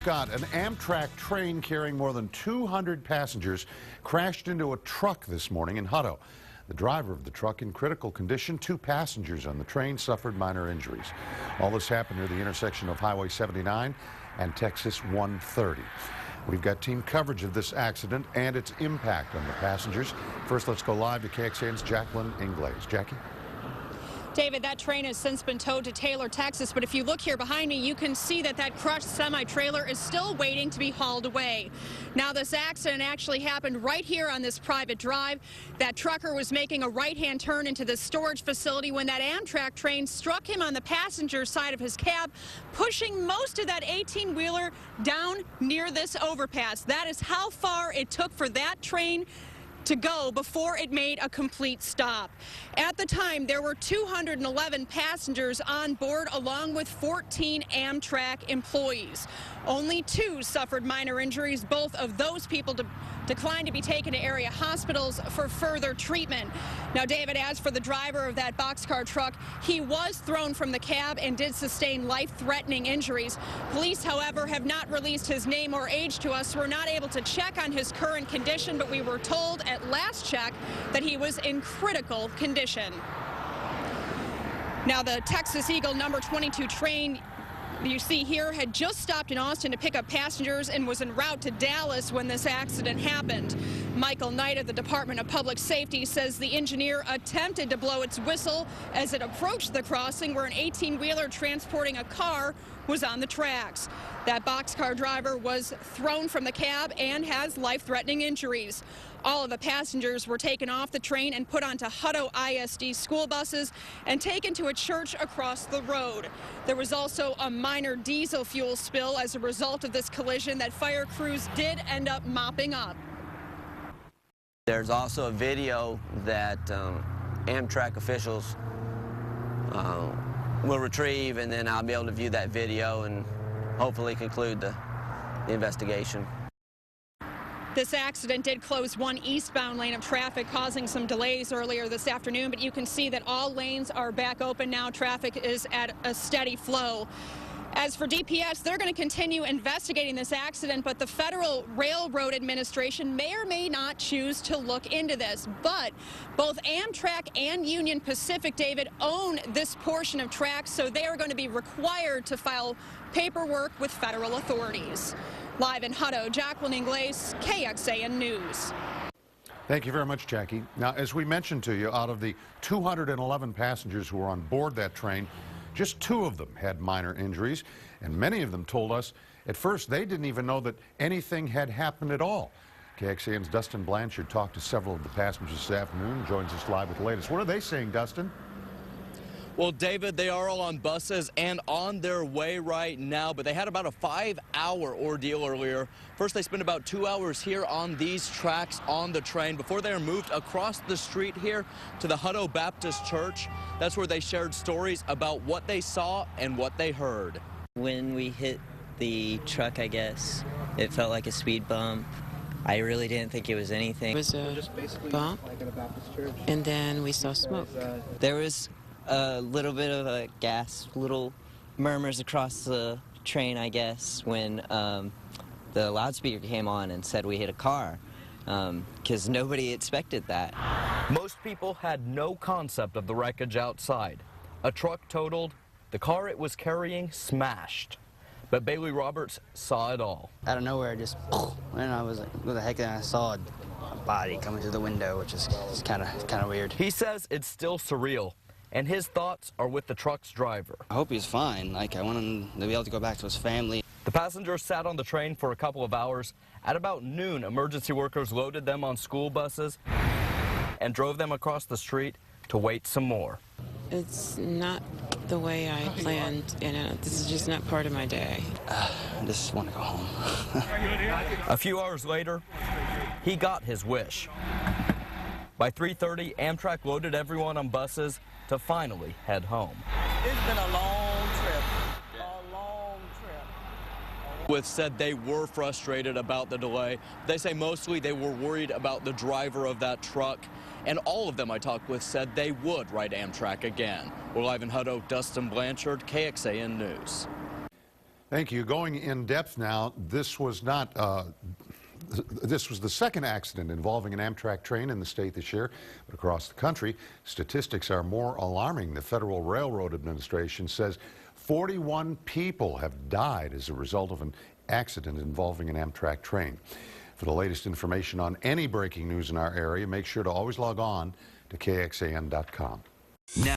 Scott, an Amtrak train carrying more than 200 passengers crashed into a truck this morning in Hutto. The driver of the truck in critical condition. 2 passengers on the train suffered minor injuries. All this happened near the intersection of Highway 79 and Texas 130. We've got team coverage of this accident and its impact on the passengers. First, let's go live to KXAN's Jacqueline Inglaze. Jackie? David, that train has since been towed to Taylor, Texas, but if you look here behind me, you can see that crushed semi-trailer is still waiting to be hauled away. Now, this accident actually happened right here on this private drive. That trucker was making a right-hand turn into the storage facility when that Amtrak train struck him on the passenger side of his cab, pushing most of that 18-wheeler down near this overpass. That is how far it took for that train to go before it made a complete stop. At the time, there were 211 passengers on board, along with 14 Amtrak employees. Only 2 suffered minor injuries. Both of those people declined to be taken to area hospitals for further treatment. Now, David, as for the driver of that boxcar truck, he was thrown from the cab and did sustain life-threatening injuries. Police, however, have not released his name or age to us. We're not able to check on his current condition, but we were told at last check that he was in critical condition. Now, the Texas Eagle number 22 train you see here had just stopped in Austin to pick up passengers and was en route to Dallas when this accident happened. Michael Knight of the Department of Public Safety says the engineer attempted to blow its whistle as it approached the crossing where an 18-wheeler transporting a car was on the tracks. That boxcar driver was thrown from the cab and has life-threatening injuries. All of the passengers were taken off the train and put onto Hutto ISD school buses and taken to a church across the road. There was also a minor diesel fuel spill as a result of this collision that fire crews did end up mopping up. There's also a video that Amtrak officials will retrieve, and then I'll be able to view that video and hopefully conclude the investigation. This accident did close one eastbound lane of traffic, causing some delays earlier this afternoon, but you can see that all lanes are back open now. Traffic is at a steady flow. As for DPS, they're going to continue investigating this accident, but the Federal Railroad Administration may or may not choose to look into this. But both Amtrak and Union Pacific, David, own this portion of tracks, so they are going to be required to file paperwork with federal authorities. Live in Hutto, Jacqueline Inglaze, KXAN News. Thank you very much, Jackie. Now, as we mentioned to you, out of the 211 passengers who were on board that train, just 2 of them had minor injuries, and many of them told us at first they didn't even know that anything had happened at all. KXAN's Dustin Blanchard talked to several of the passengers this afternoon and joins us live with the latest. What are they saying, Dustin? Well, David, they are all on buses and on their way right now, but they had about a 5-hour ordeal earlier. First, they spent about 2 hours here on these tracks on the train before they are moved across the street here to the Hutto Baptist Church. That's where they shared stories about what they saw and what they heard. When we hit the truck, I guess, it felt like a speed bump. I really didn't think it was anything. It was a bump, and then we saw smoke. There was a little bit of a gas, little murmurs across the train, I guess, when the loudspeaker came on and said we hit a car, because nobody expected that. Most people had no concept of the wreckage outside. A truck totaled, the car it was carrying smashed. But Bailey Roberts saw it all. Out of nowhere, just, and I was like, what the heck, and I saw a body coming through the window, which is kind of weird. He says it's still surreal, and his thoughts are with the truck's driver. I hope he's fine. Like, I want him to be able to go back to his family. The passengers sat on the train for a couple of hours. At about noon, emergency workers loaded them on school buses and drove them across the street to wait some more. It's not the way I planned, and this is just not part of my day. I just want to go home. A few hours later, he got his wish. By 3:30, Amtrak loaded everyone on buses to finally head home. It's been a long trip. With said they were frustrated about the delay. They say mostly they were worried about the driver of that truck, and all of them I talked with said they would ride Amtrak again. We're live in Hutto, Dustin Blanchard, KXAN News. Thank you. Going in depth now, this was not, this was the second accident involving an Amtrak train in the state this year, but across the country, statistics are more alarming. The Federal Railroad Administration says 41 people have died as a result of an accident involving an Amtrak train. For the latest information on any breaking news in our area, make sure to always log on to KXAN.com. Now